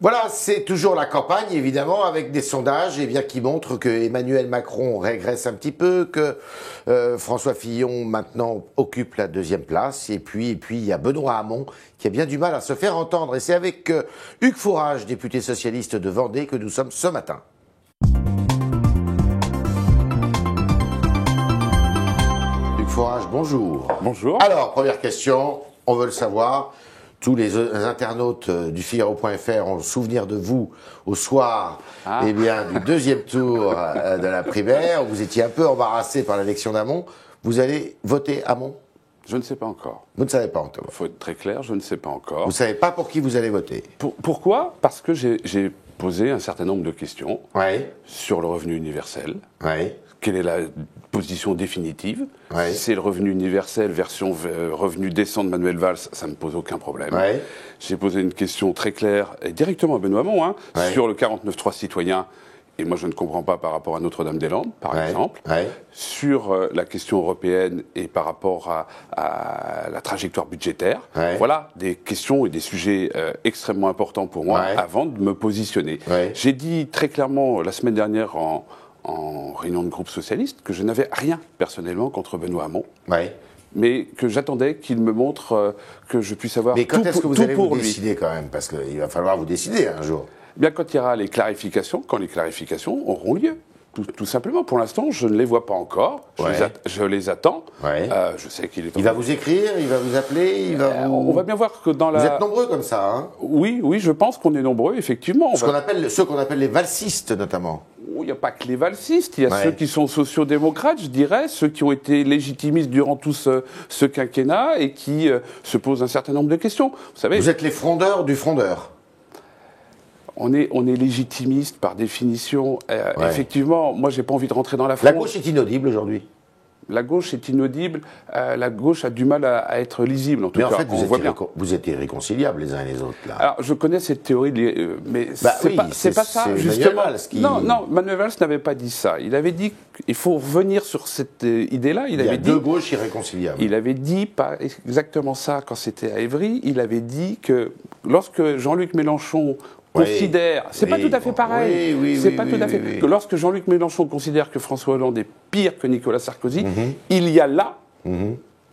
Voilà, c'est toujours la campagne, évidemment, avec des sondages qui montrent que Emmanuel Macron régresse un petit peu, que François Fillon, maintenant, occupe la deuxième place. Et puis, il y a Benoît Hamon, qui a bien du mal à se faire entendre. Et c'est avec Hugues Fourage, député socialiste de Vendée, que nous sommes ce matin. Hugues Fourage, bonjour. Bonjour. Alors, première question, on veut le savoir. Tous les internautes du Figaro.fr ont le souvenir de vous au soir du deuxième tour de la primaire. Vous étiez un peu embarrassé par l'élection d'Hamon. Vous allez voter Hamon? Je ne sais pas encore. Vous ne savez pas encore? Il faut être très clair, je ne sais pas encore. Vous ne savez pas pour qui vous allez voter? Pourquoi? Parce que j'ai posé un certain nombre de questions sur le revenu universel. Quelle est la position définitive? Si c'est le revenu universel version revenu décent de Manuel Valls, ça ne me pose aucun problème. J'ai posé une question très claire, et directement à Benoît Hamon, sur le 49.3 citoyen, et moi je ne comprends pas par rapport à Notre-Dame-des-Landes, par exemple, sur la question européenne et par rapport à la trajectoire budgétaire. Voilà, des questions et des sujets extrêmement importants pour moi avant de me positionner. J'ai dit très clairement la semaine dernière en réunion de groupe socialiste, que je n'avais rien personnellement contre Benoît Hamon, mais que j'attendais qu'il me montre que je puisse avoir tout pour lui. Mais quand est-ce que vous allez vous décider quand même? Parce qu'il va falloir vous décider un jour. Bien, quand il y aura les clarifications, quand les clarifications auront lieu. Tout simplement. Pour l'instant, je ne les vois pas encore. Je les attends. Je sais qu'il est. Il va vous écrire, il va vous appeler, On va bien voir que dans la. Vous êtes nombreux comme ça, hein? Oui, je pense qu'on est nombreux, effectivement. Ceux qu'on appelle les valsistes, notamment. Il n'y a pas que les valsistes, il y a ceux qui sont sociodémocrates, je dirais, ceux qui ont été légitimistes durant tout ce quinquennat et qui se posent un certain nombre de questions. Vous savez. Vous êtes les frondeurs du frondeur. On est légitimiste par définition. Effectivement, moi, j'ai pas envie de rentrer dans la fronde. La gauche est inaudible aujourd'hui. La gauche est inaudible. La gauche a du mal à être lisible, en tout cas. Mais en fait, vous êtes irréconciliables les uns et les autres, là. Alors, je connais cette théorie, mais c'est pas ça, justement. Non, Manuel Valls n'avait pas dit ça. Il avait dit qu'il faut revenir sur cette idée-là. Il y a deux gauches irréconciliables. Il avait dit pas exactement ça quand c'était à Évry. Il avait dit que lorsque Jean-Luc Mélenchon considère, c'est pas tout à fait pareil. Que lorsque Jean-Luc Mélenchon considère que François Hollande est pire que Nicolas Sarkozy, il y a là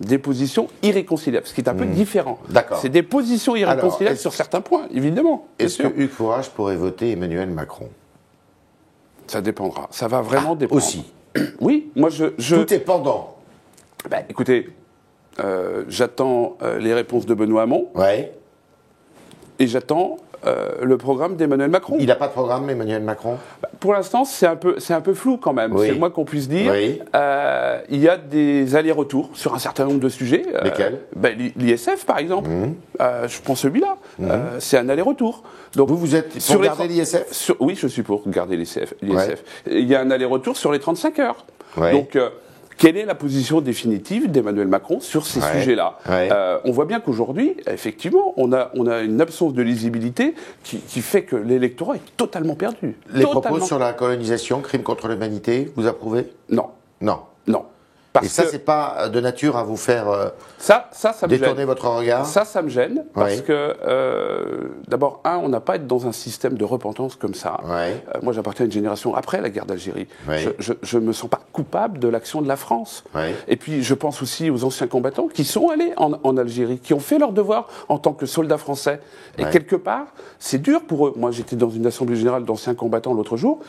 des positions irréconciliables, ce qui est un peu différent. C'est des positions irréconciliables sur certains points, évidemment. Est-ce que Hugues Fourage pourrait voter Emmanuel Macron? Ça dépendra. Ça va vraiment dépendre. Aussi. Oui, moi Tout est pendant. Écoutez, j'attends les réponses de Benoît Hamon. Et j'attends le programme d'Emmanuel Macron. Il n'a pas de programme, Emmanuel Macron? Pour l'instant, c'est un peu flou quand même. C'est le moins qu'on puisse dire. Il y a des allers-retours sur un certain nombre de sujets. Lesquels? L'ISF, par exemple. Je prends celui-là. C'est un aller-retour. Donc, vous êtes pour garder l'ISF? Oui, je suis pour garder l'ISF. Il y a un aller-retour sur les 35 heures. Donc, quelle est la position définitive d'Emmanuel Macron sur ces sujets-là? On voit bien qu'aujourd'hui, effectivement, on a une absence de lisibilité qui fait que l'électorat est totalement perdu. Propos sur la colonisation, crime contre l'humanité, vous approuvez? Non. Et ça, c'est pas de nature à vous faire ça me détourner gêne. votre regard? Ça me gêne, parce que, d'abord, on n'a pas été dans un système de repentance comme ça. Moi, j'appartiens à une génération après la guerre d'Algérie. Je ne me sens pas coupable de l'action de la France. Et puis, je pense aussi aux anciens combattants qui sont allés en Algérie, qui ont fait leur devoir en tant que soldats français. Et quelque part, c'est dur pour eux. Moi, j'étais dans une assemblée générale d'anciens combattants l'autre jour.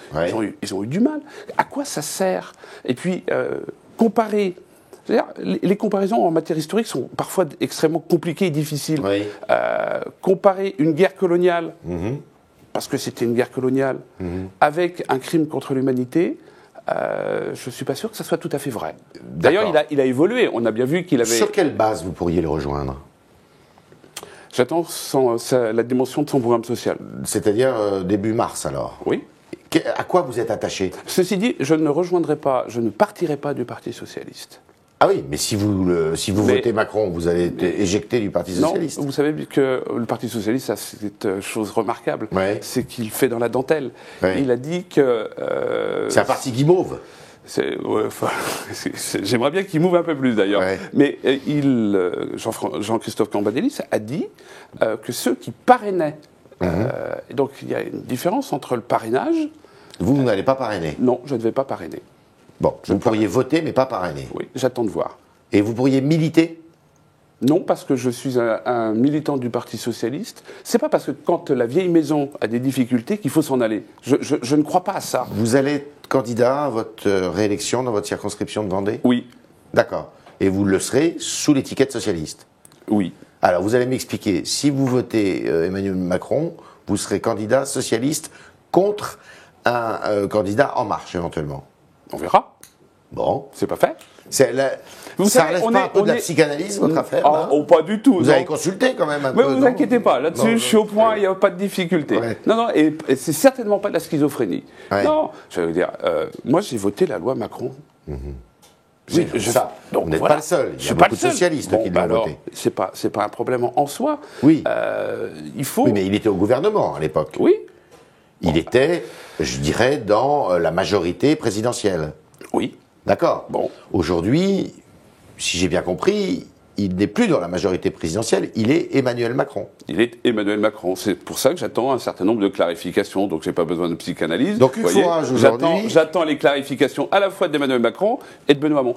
Ils ont eu du mal. À quoi ça sert? Et puis, comparer. Les comparaisons en matière historique sont parfois extrêmement compliquées et difficiles. Comparer une guerre coloniale, parce que c'était une guerre coloniale, avec un crime contre l'humanité, je ne suis pas sûr que ça soit tout à fait vrai. D'ailleurs, il a évolué. On a bien vu qu'il avait... Sur quelle base vous pourriez le rejoindre? J'attends la dimension de son programme social. C'est-à-dire début mars, alors? Oui. À quoi vous êtes attaché? Ceci dit, je ne partirai pas du Parti socialiste. Ah oui, mais si vous votez Macron, vous allez être éjecté du Parti socialiste. Non, vous savez que le Parti socialiste a cette chose remarquable, c'est qu'il fait dans la dentelle. Il a dit que... c'est un parti guimauve. J'aimerais bien qu'il move un peu plus d'ailleurs. Mais Jean-Christophe Cambadélis a dit que ceux qui parrainaient Et donc il y a une différence entre le parrainage. Vous n'allez pas parrainer? Non, je ne vais pas parrainer. Bon, vous pourriez voter, mais pas parrainer? Oui, j'attends de voir. Et vous pourriez militer? Non, parce que je suis un militant du Parti socialiste. C'est pas parce que quand la vieille maison a des difficultés qu'il faut s'en aller. Je ne crois pas à ça. Vous allez être candidat à votre réélection dans votre circonscription de Vendée? Oui. D'accord. Et vous le serez sous l'étiquette socialiste? Oui. Alors, vous allez m'expliquer, si vous votez Emmanuel Macron, vous serez candidat socialiste contre un candidat En Marche, éventuellement? On verra. Bon. C'est pas fait. Ça relève pas un peu de la psychanalyse, votre affaire, là? Pas du tout. Vous avez consulté quand même un peu, Mais vous inquiétez pas, là-dessus, je suis au point, il n'y a pas de difficulté. Ouais. Non, et c'est certainement pas de la schizophrénie. Ouais. Non, je veux dire, moi j'ai voté la loi Macron. Oui, ça. Donc, vous n'êtes pas le seul. Il y a beaucoup de socialistes qui l'ont voté. C'est pas un problème en soi. Oui. Il faut. Oui, mais il était au gouvernement à l'époque. Oui. Il était, je dirais, dans la majorité présidentielle. Oui. D'accord. Bon. Aujourd'hui, si j'ai bien compris, il n'est plus dans la majorité présidentielle, il est Emmanuel Macron. Il est Emmanuel Macron. C'est pour ça que j'attends un certain nombre de clarifications. Donc, j'ai pas besoin de psychanalyse. Donc, Hugues Forage, aujourd'hui. J'attends les clarifications à la fois d'Emmanuel Macron et de Benoît Hamon.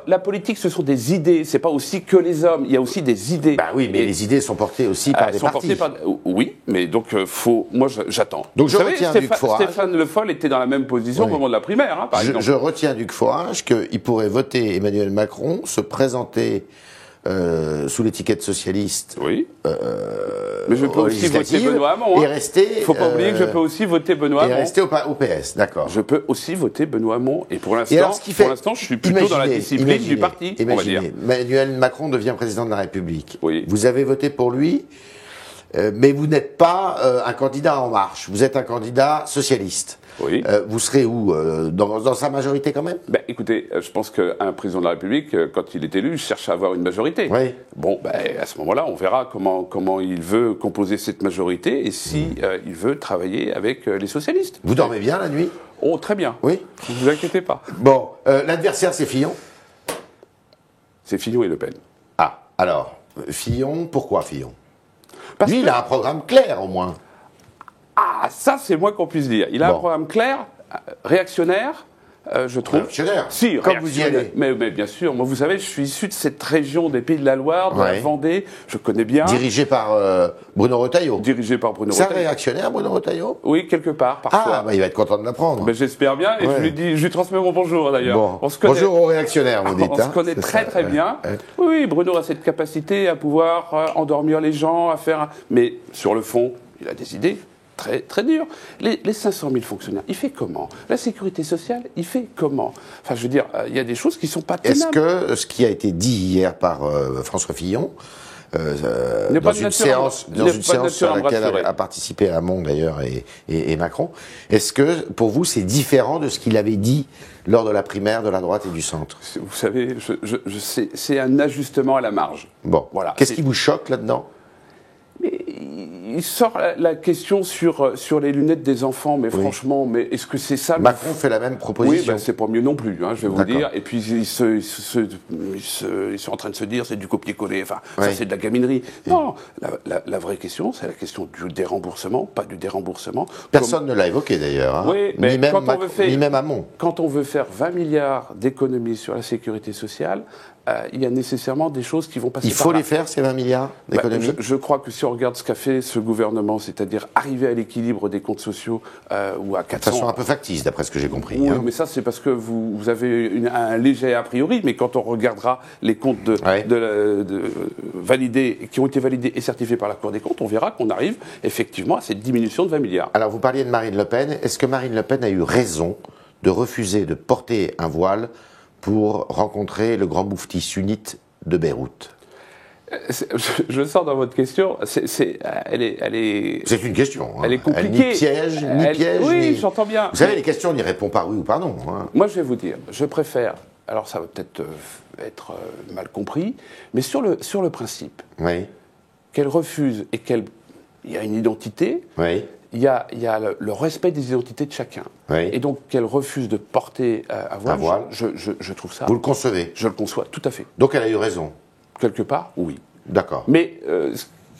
La politique, ce sont des idées. C'est pas aussi que les hommes. Il y a aussi des idées. Bah oui, mais les idées sont portées aussi par des partis. Oui, mais donc, moi, j'attends. Donc, je retiens Hugues Forage. Stéphane Le Foll était dans la même position au moment de la primaire, par exemple. Je retiens Hugues Forage qu'il pourrait voter Emmanuel Macron, se présenter sous l'étiquette socialiste. Oui. Mais je peux aussi voter Benoît Hamon. Et rester. Il ne faut pas oublier que je peux aussi voter Benoît Hamon. Et rester au PS, d'accord. Je peux aussi voter Benoît Hamon. Et pour l'instant, je suis plutôt dans la discipline du parti, on va dire. Emmanuel Macron devient président de la République. Oui. Vous avez voté pour lui, mais vous n'êtes pas un candidat En Marche. Vous êtes un candidat socialiste. Oui. Vous serez où dans sa majorité quand même? Écoutez, je pense qu'un président de la République, quand il est élu, cherche à avoir une majorité. Oui. Bon, à ce moment-là, on verra comment il veut composer cette majorité et si il veut travailler avec les socialistes. Vous dormez bien la nuit? Oh, très bien. Oui. Ne vous inquiétez pas. Bon, l'adversaire, c'est Fillon? C'est Fillon et Le Pen. Ah, alors, Fillon, pourquoi Fillon? Parce lui, il a un programme clair, au moins. Ah, ça, c'est moins qu'on puisse dire. Il a un programme clair, réactionnaire, je trouve. Réactionnaire? Si, comme vous y allez. Mais bien sûr. Moi, vous savez, je suis issu de cette région des Pays de la Loire, de la Vendée. Je connais bien. Dirigé par Bruno Retailleau. Dirigé par Bruno Retailleau. C'est un réactionnaire, Bruno Retailleau? Oui, quelque part, parfois. Ah, il va être content de l'apprendre. J'espère bien, et je lui transmets mon bonjour, d'ailleurs. Bon. Bonjour aux réactionnaires, vous dites. On se connaît très bien. Oui, Bruno a cette capacité à pouvoir endormir les gens, à faire... Mais sur le fond, il a des idées très, très dures. Les 500 000 fonctionnaires, il fait comment? La sécurité sociale, il fait comment? Enfin, je veux dire, il y a des choses qui ne sont pas tenables. Est-ce que ce qui a été dit hier par François Fillon, dans une séance sur laquelle a participé Hamon d'ailleurs et Macron, est-ce que pour vous c'est différent de ce qu'il avait dit lors de la primaire de la droite et du centre? Vous savez, c'est un ajustement à la marge. Bon, voilà. Qu'est-ce qui vous choque là-dedans? Mais il sort la question sur les lunettes des enfants, mais franchement, mais est-ce que c'est ça? Macron fait la même proposition. Oui, c'est pas mieux non plus, je vais vous dire. Et puis ils sont en train de se dire c'est du copier-coller. Enfin, ça c'est de la gaminerie. Non, la vraie question, c'est la question du déremboursement, pas du déremboursement. Personne ne l'a évoqué d'ailleurs. Oui, mais ni même Hamon. Quand on veut faire 20 milliards d'économies sur la sécurité sociale, il y a nécessairement des choses qui vont passer par là. Il faut les faire, ces 20 milliards d'économies? Je crois que si on regarde ce qu'a fait ce gouvernement, c'est-à-dire arriver à l'équilibre des comptes sociaux ou à 400... De façon un peu factice, d'après ce que j'ai compris. Oui, mais ça, c'est parce que vous avez un léger a priori, mais quand on regardera les comptes validés, qui ont été validés et certifiés par la Cour des comptes, on verra qu'on arrive effectivement à cette diminution de 20 milliards. Alors, vous parliez de Marine Le Pen. Est-ce que Marine Le Pen a eu raison de refuser de porter un voile pour rencontrer le grand moufti sunnite de Beyrouth? Je sors dans votre question. Elle est. C'est une question. Elle est compliquée. Ni piège, ni piège. Oui, j'entends bien. Vous savez, les questions, on n'y répond pas oui ou par non. Moi, je vais vous dire, je préfère. Alors, ça va peut-être être mal compris, mais sur le principe, qu'elle refuse et qu'il y a une identité. Il y a le respect des identités de chacun. Et donc, qu'elle refuse de porter un voile, je trouve ça... Vous le concevez? Je le conçois, tout à fait. Donc, elle a eu raison? Quelque part, oui. D'accord. Mais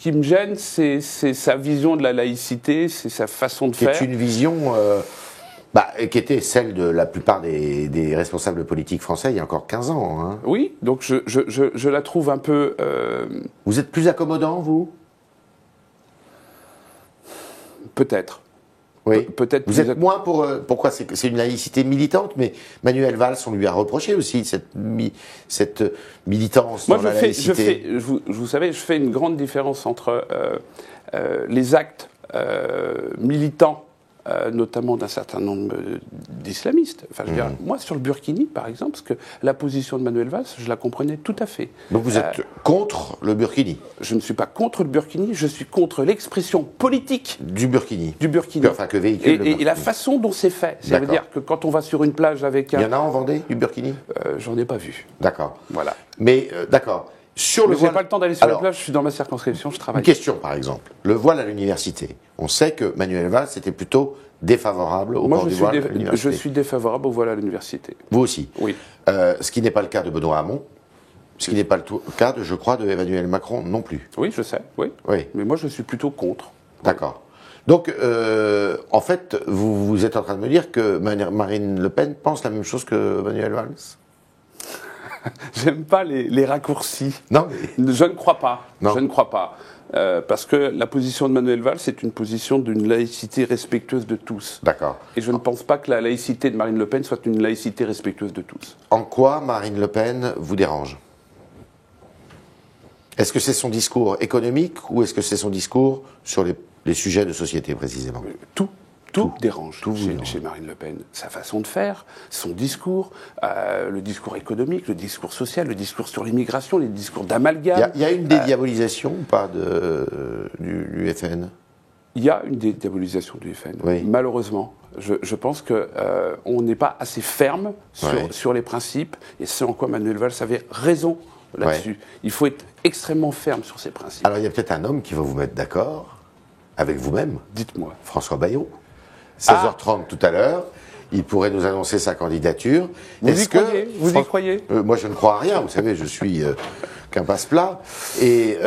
qui me gêne, c'est sa vision de la laïcité, c'est sa façon de faire. C'est une vision qui était celle de la plupart des responsables politiques français il y a encore 15 ans. Hein. Oui, donc je la trouve un peu... Vous êtes plus accommodant, vous? Peut-être. Oui. Peut-être. Vous êtes moins pour... pourquoi? C'est une laïcité militante, mais Manuel Valls, on lui a reproché aussi cette militance dans la laïcité. Vous savez, je fais une grande différence entre les actes militants, notamment d'un certain nombre d'islamistes. Enfin, je veux dire, moi, sur le Burkini, par exemple, parce que la position de Manuel Valls, je la comprenais tout à fait. Donc vous êtes contre le Burkini? Je ne suis pas contre le Burkini, je suis contre l'expression politique du Burkini. Enfin, que véhicule le Burkini. Et la façon dont c'est fait. Ça veut dire que quand on va sur une plage avec un... Il y en a en Vendée, du Burkini? J'en ai pas vu. D'accord. Voilà. Mais, d'accord. Je n'ai pas le temps d'aller sur la plage, je suis dans ma circonscription, je travaille. Une question, par exemple. Le voile à l'université. On sait que Manuel Valls était plutôt défavorable au port du voile à l'université. Je suis défavorable au voile à l'université. Vous aussi? Oui. Ce qui n'est pas le cas de Benoît Hamon, ce qui n'est pas le cas, je crois, de Emmanuel Macron non plus. Oui, je sais, oui. Mais moi, je suis plutôt contre. D'accord. Donc, en fait, vous êtes en train de me dire que Marine Le Pen pense la même chose que Manuel Valls? J'aime pas les raccourcis. Non, mais... Je ne crois pas. Non. Je ne crois pas. Parce que la position de Manuel Valls, c'est une position d'une laïcité respectueuse de tous. D'accord. Et je ne pense pas que la laïcité de Marine Le Pen soit une laïcité respectueuse de tous. En quoi Marine Le Pen vous dérange? Est-ce que c'est son discours économique ou est-ce que c'est son discours sur les sujets de société précisément? Tout dérange chez Marine Le Pen. Sa façon de faire, son discours, le discours économique, le discours social, le discours sur l'immigration, les discours d'amalgame. Il y a une dédiabolisation ou pas du FN? Il y a une dédiabolisation du FN, oui. Malheureusement. Je pense qu'on n'est pas assez ferme sur les principes, et c'est en quoi Manuel Valls avait raison là-dessus. Il faut être extrêmement ferme sur ces principes. Alors il y a peut-être un homme qui va vous mettre d'accord avec vous-même. Dites-moi. François Bayrou. 16h30 tout à l'heure, il pourrait nous annoncer sa candidature. Vous y croyez? Moi, je ne crois à rien. Vous savez, je suis qu'un passe-plat. Et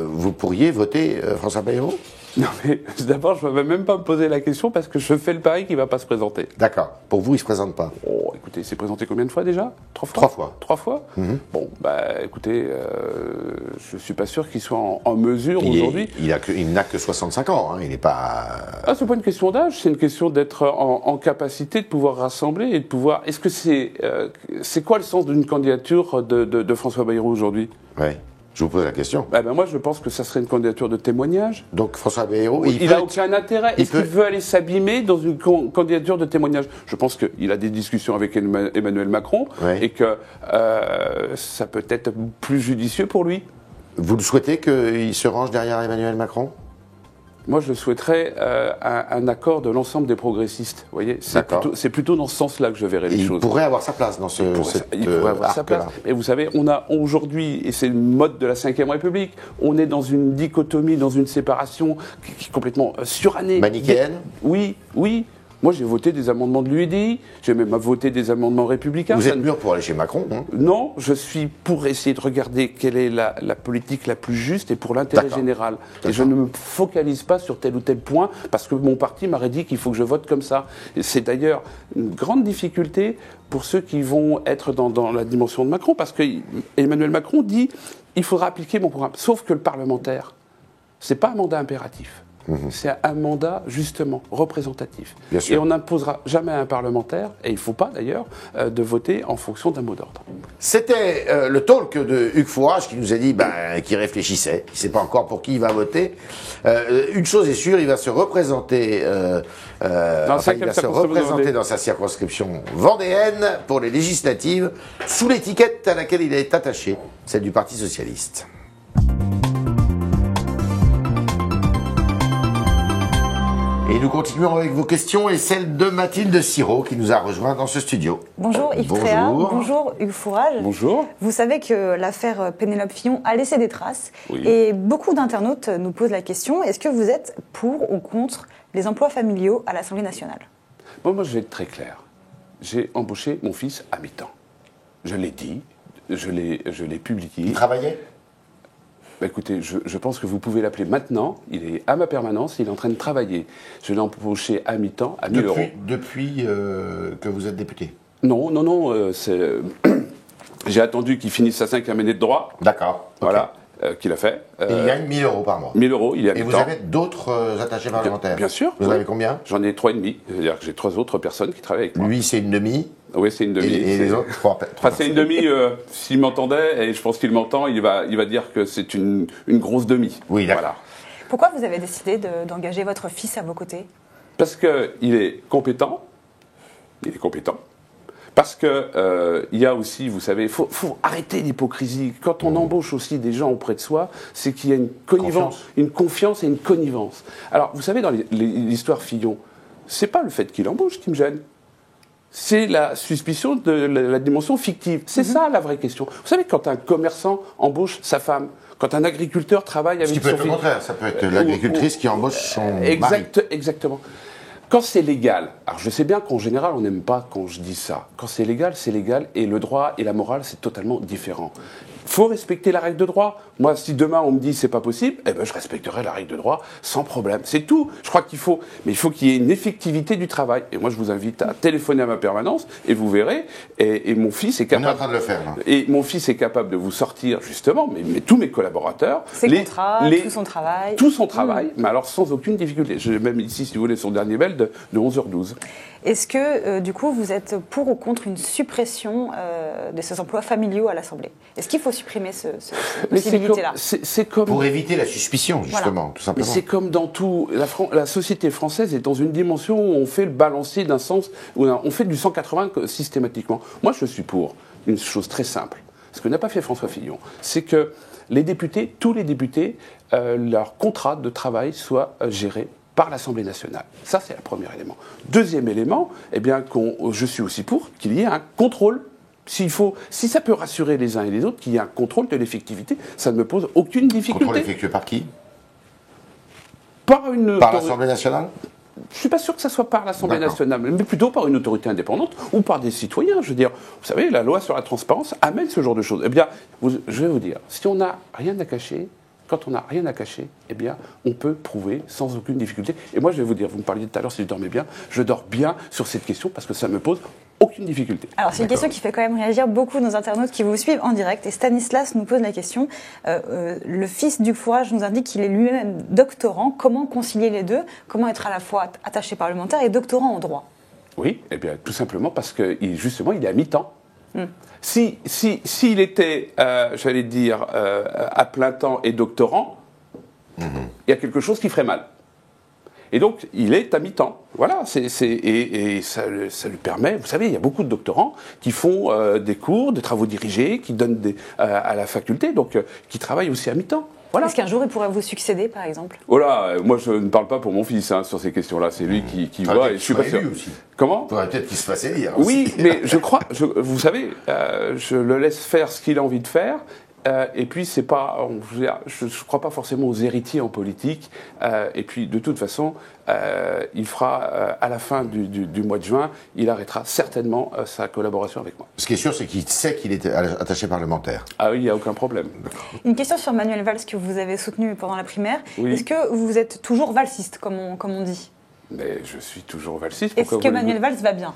vous pourriez voter François Bayrou? Non, mais d'abord, je ne vais même pas me poser la question parce que je fais le pari qu'il ne va pas se présenter. D'accord. Pour vous, il ne se présente pas? Oh, écoutez, il s'est présenté combien de fois déjà? 3 fois? 3 fois. 3 fois? Bon, écoutez, je ne suis pas sûr qu'il soit en mesure aujourd'hui. Il n'a que 65 ans, hein, il n'est pas... Ah, c'est pas une question d'âge, c'est une question d'être en capacité de pouvoir rassembler et de pouvoir... Est-ce que c'est quoi le sens d'une candidature de François Bayrou aujourd'hui? Oui. Je vous pose la question. Moi, je pense que ça serait une candidature de témoignage. Donc François Bayrou, il n'a aucun intérêt. Est-ce qu'il veut aller s'abîmer dans une candidature de témoignage? Je pense qu'il a des discussions avec Emmanuel Macron et que ça peut être plus judicieux pour lui. Vous le souhaitez qu'il se range derrière Emmanuel Macron? Moi, je souhaiterais un accord de l'ensemble des progressistes. Vous voyez, c'est plutôt dans ce sens-là que je verrais les choses. Il pourrait avoir sa place dans il pourrait avoir sa place. Mais vous savez, on a aujourd'hui, et c'est le mode de la Ve République, on est dans une dichotomie, dans une séparation qui est complètement surannée. Manichéenne? Oui. Moi, j'ai voté des amendements de l'UEDI, j'ai même voté des amendements républicains. Vous êtes mûr pour aller chez Macron, hein? Non, je suis pour essayer de regarder quelle est la politique la plus juste et pour l'intérêt général. Et je ne me focalise pas sur tel ou tel point, parce que mon parti m'aurait dit qu'il faut que je vote comme ça. C'est d'ailleurs une grande difficulté pour ceux qui vont être dans la dimension de Macron, parce que Emmanuel Macron dit il faudra appliquer mon programme. Sauf que le parlementaire, c'est pas un mandat impératif. C'est un mandat, justement, représentatif. Et on n'imposera jamais à un parlementaire, et il ne faut pas d'ailleurs, de voter en fonction d'un mot d'ordre. C'était le talk de Hugues Fourage qui nous a dit qu'il réfléchissait, il ne sait pas encore pour qui il va voter. Une chose est sûre, il va se représenter, dans sa circonscription vendéenne pour les législatives, sous l'étiquette à laquelle il est attaché, celle du Parti socialiste. Et nous continuons avec vos questions et celle de Mathilde Sirot qui nous a rejoint dans ce studio. Bonjour Yves Tréhard, bonjour Hugues Fourage. Bonjour. Vous savez que l'affaire Pénélope Fillon a laissé des traces et beaucoup d'internautes nous posent la question, est-ce que vous êtes pour ou contre les emplois familiaux à l'Assemblée nationale? Moi, je vais être très clair. J'ai embauché mon fils à mi-temps. Je l'ai dit, je l'ai publié. Il travaillait? Écoutez, je pense que vous pouvez l'appeler maintenant. Il est à ma permanence, il est en train de travailler. Je l'ai embauché à mi-temps, à 1000 euros. Depuis que vous êtes député? Non, j'ai attendu qu'il finisse sa 5e année de droit. D'accord. Voilà. Qu'il a fait. Il gagne 1000 euros par mois. 1000 euros, il y a. Et vous avez d'autres attachés parlementaires? Bien sûr. Vous avez combien? J'en ai 3,5. C'est-à-dire que j'ai 3 autres personnes qui travaillent avec moi. Lui, c'est une demi? Oui, c'est une demi. Et les autres, 3 Enfin, c'est une demi, s'il m'entendait, et je pense qu'il m'entend, il va dire que c'est une grosse demi. Oui, d'accord. Voilà. Pourquoi vous avez décidé d'engager votre fils à vos côtés? Parce qu'il est compétent. Il est compétent. Parce que il y a aussi, vous savez, il faut arrêter l'hypocrisie. Quand on embauche aussi des gens auprès de soi, c'est qu'il y a une connivence, une confiance et une connivence. Alors, vous savez, dans l'histoire Fillon, c'est pas le fait qu'il embauche qui me gêne. C'est la suspicion de la dimension fictive. C'est ça la vraie question. Vous savez, quand un commerçant embauche sa femme, quand un agriculteur travaille avec son fils... Ce qui peut être le contraire, ça peut être l'agricultrice qui embauche son mari. Exactement. Quand c'est légal, alors je sais bien qu'en général on n'aime pas quand je dis ça. Quand c'est légal, et le droit et la morale c'est totalement différent. Il faut respecter la règle de droit. Moi, si demain on me dit c'est pas possible, eh ben je respecterai la règle de droit sans problème. C'est tout. Je crois qu'il faut qu'il y ait une effectivité du travail. Et moi, je vous invite à téléphoner à ma permanence et vous verrez. Et mon fils est capable. On est en train de le faire. Là. Et mon fils est capable de vous sortir justement, mais tous mes collaborateurs, tout son travail, mais alors sans aucune difficulté. J'ai même ici, si vous voulez, son dernier mail de 11h12. Est-ce que, du coup, vous êtes pour ou contre une suppression de ces emplois familiaux à l'Assemblée? Est-ce qu'il faut supprimer cette possibilité-là? C'est comme... Pour éviter la suspicion, justement, voilà. Tout simplement. Mais c'est comme dans tout. La société française est dans une dimension où on fait le balancier d'un sens, où on fait du 180 systématiquement. Moi, je suis pour une chose très simple. Ce que n'a pas fait François Fillon, c'est que les députés, tous les députés, leur contrat de travail soit géré par l'Assemblée nationale. Ça, c'est le premier élément. Deuxième élément, eh bien, je suis aussi pour qu'il y ait un contrôle. Si ça peut rassurer les uns et les autres, qu'il y ait un contrôle de l'effectivité, ça ne me pose aucune difficulté. Contrôle effectué par qui? Par l'Assemblée nationale? Je ne suis pas sûr que ça soit par l'Assemblée nationale, mais plutôt par une autorité indépendante ou par des citoyens. Je veux dire, vous savez, la loi sur la transparence amène ce genre de choses. Eh bien, je vais vous dire, si on n'a rien à cacher, quand on n'a rien à cacher, eh bien, on peut prouver sans aucune difficulté. Et moi, je vais vous dire, vous me parliez tout à l'heure si je dormais bien, je dors bien sur cette question parce que ça me pose aucune difficulté. Alors, c'est une question qui fait quand même réagir beaucoup nos internautes qui vous suivent en direct. Et Stanislas nous pose la question. Le fils du Fourage nous indique qu'il est lui-même doctorant. Comment concilier les deux? Comment être à la fois attaché parlementaire et doctorant en droit? Oui, eh bien, tout simplement parce que, justement, il est à mi-temps. S'il était, j'allais dire, à plein temps et doctorant, il y a quelque chose qui ferait mal. Et donc, il est à mi-temps. Voilà, et ça lui permet, vous savez, il y a beaucoup de doctorants qui font des cours, des travaux dirigés, qui donnent à la faculté, donc qui travaillent aussi à mi-temps. Voilà. Est-ce qu'un jour il pourrait vous succéder, par exemple? Oh là, moi je ne parle pas pour mon fils sur ces questions-là, c'est lui qui voit, et je suis pas sûr. Aussi. Comment? Il faudrait peut-être qu'il se fasse élire. Oui, aussi. mais je crois, vous savez, je le laisse faire ce qu'il a envie de faire. Et puis, c'est pas, je ne crois pas forcément aux héritiers en politique. Et puis, de toute façon, il fera, à la fin du mois de juin, il arrêtera certainement sa collaboration avec moi. Ce qui est sûr, c'est qu'il sait qu'il est attaché parlementaire. Ah oui, il n'y a aucun problème. Une question sur Manuel Valls que vous avez soutenu pendant la primaire. Oui. Est-ce que vous êtes toujours valsiste, comme on dit? Mais je suis toujours valsiste. Est-ce que Manuel Valls va bien?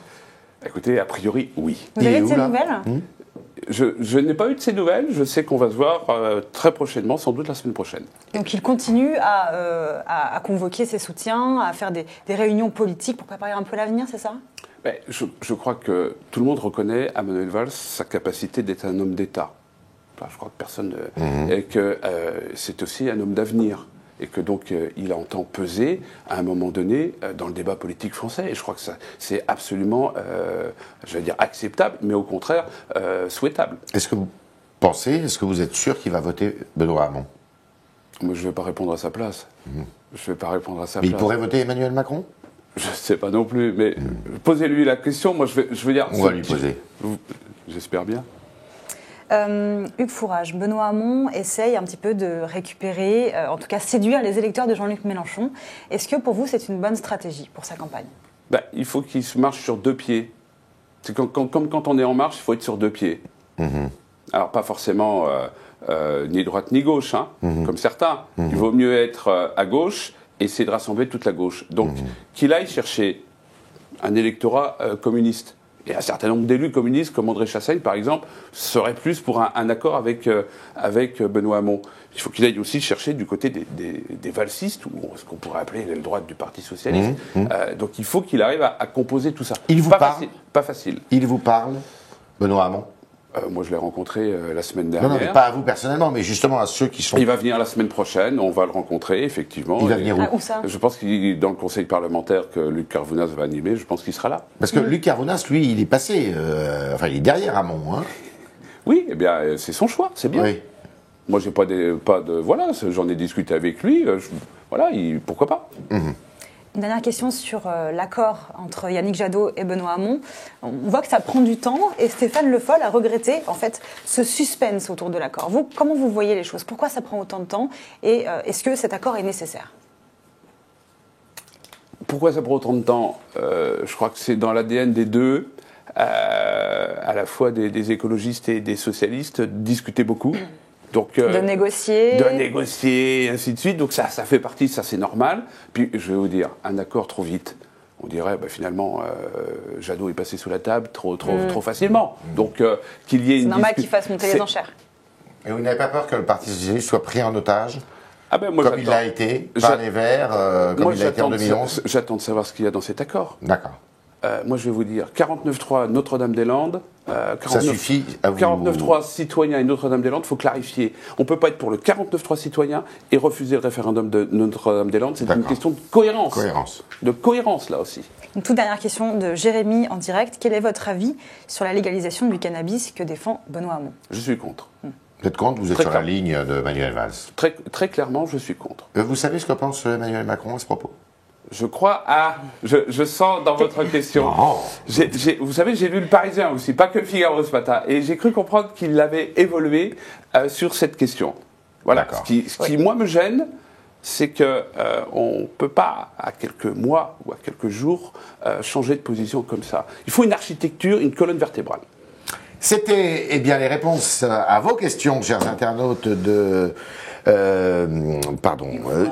Écoutez, a priori, oui. Vous avez de ses nouvelles? Je n'ai pas eu de ces nouvelles. Je sais qu'on va se voir très prochainement, sans doute la semaine prochaine. Donc il continue à convoquer ses soutiens, à faire des réunions politiques pour préparer un peu l'avenir, c'est ça? Je crois que tout le monde reconnaît à Manuel Valls sa capacité d'être un homme d'État. Enfin, je crois que personne... Et que c'est aussi un homme d'avenir. Et que donc il entend peser à un moment donné dans le débat politique français. Et je crois que c'est absolument, je vais dire acceptable, mais au contraire souhaitable. Est-ce que vous êtes sûr qu'il va voter Benoît Hamon? Moi, je ne vais pas répondre à sa place. Je vais pas répondre à sa mais place. Il pourrait voter Emmanuel Macron? Je ne sais pas non plus, mais posez-lui la question. Moi, je veux dire... On va lui poser. J'espère bien. Hugues Fourage, Benoît Hamon essaye un petit peu de récupérer, en tout cas séduire les électeurs de Jean-Luc Mélenchon. Est-ce que pour vous c'est une bonne stratégie pour sa campagne? Il faut qu'il se marche sur deux pieds. C'est comme quand on est en marche, il faut être sur deux pieds. Alors pas forcément ni droite ni gauche, hein, comme certains. Il vaut mieux être à gauche et essayer de rassembler toute la gauche. Donc qu'il aille chercher un électorat communiste. Et un certain nombre d'élus communistes, comme André Chassaigne, par exemple, seraient plus pour un accord avec Benoît Hamon. Il faut qu'il aille aussi chercher du côté des valsistes, ou ce qu'on pourrait appeler l'aile droite du Parti socialiste. Donc il faut qu'il arrive à composer tout ça. Il vous parle pas facile. Il vous parle, Benoît Hamon? Moi, je l'ai rencontré la semaine dernière. Non, mais pas à vous personnellement, mais justement à ceux qui sont... Il va venir la semaine prochaine, on va le rencontrer, effectivement. Il va venir où ça? Je pense qu'il dans le conseil parlementaire que Luc Carvounas va animer, je pense qu'il sera là. Parce que Luc Carvounas, lui, il est passé... enfin, il est derrière Hamon, hein. Oui, eh bien, c'est son choix, c'est bien. Oui. Moi, j'ai pas de... Voilà, j'en ai discuté avec lui, voilà, pourquoi pas. Une dernière question sur l'accord entre Yannick Jadot et Benoît Hamon. On voit que ça prend du temps et Stéphane Le Foll a regretté en fait ce suspense autour de l'accord. Vous, comment vous voyez les choses? Pourquoi ça prend autant de temps et est-ce que cet accord est nécessaire? Pourquoi ça prend autant de temps? Je crois que c'est dans l'ADN des deux, à la fois des écologistes et des socialistes, de discuter beaucoup. Donc, de négocier. Et ainsi de suite. Donc ça fait partie, ça c'est normal. Puis je vais vous dire, un accord trop vite. On dirait, finalement, Jadot est passé sous la table trop facilement. Donc qu'il y ait une... C'est normal qu'il fasse monter les enchères. Et vous n'avez pas peur que le Parti socialiste soit pris en otage moi, comme il l'a été par les Verts, comme il l'a été en 2011? J'attends de savoir ce qu'il y a dans cet accord. D'accord. Moi, je vais vous dire, 49.3 Notre-Dame-des-Landes. Ça suffit à vous... 49.3 citoyens et Notre-Dame-des-Landes, il faut clarifier. On ne peut pas être pour le 49.3 citoyens et refuser le référendum de Notre-Dame-des-Landes. C'est une question de cohérence. De cohérence, là aussi. Une toute dernière question de Jérémy en direct. Quel est votre avis sur la légalisation du cannabis que défend Benoît Hamon? Je suis contre. Vous êtes contre? Vous êtes sur la ligne de Manuel Valls? Très clairement, je suis contre. Vous savez ce que pense Emmanuel Macron à ce propos? Je crois je sens dans votre question. Vous savez, j'ai lu Le Parisien aussi, pas que Le Figaro ce matin, et j'ai cru comprendre qu'il avait évolué sur cette question. Voilà. Ce qui moi me gêne, c'est que on peut pas à quelques mois ou à quelques jours changer de position comme ça. Il faut une architecture, une colonne vertébrale. C'était les réponses à vos questions, chers internautes de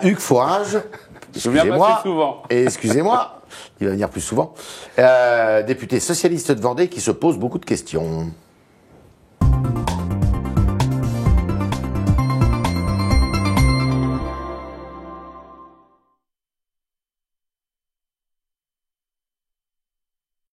Hugues Fourage. Excusez-moi, il va venir plus souvent. Député socialiste de Vendée qui se pose beaucoup de questions.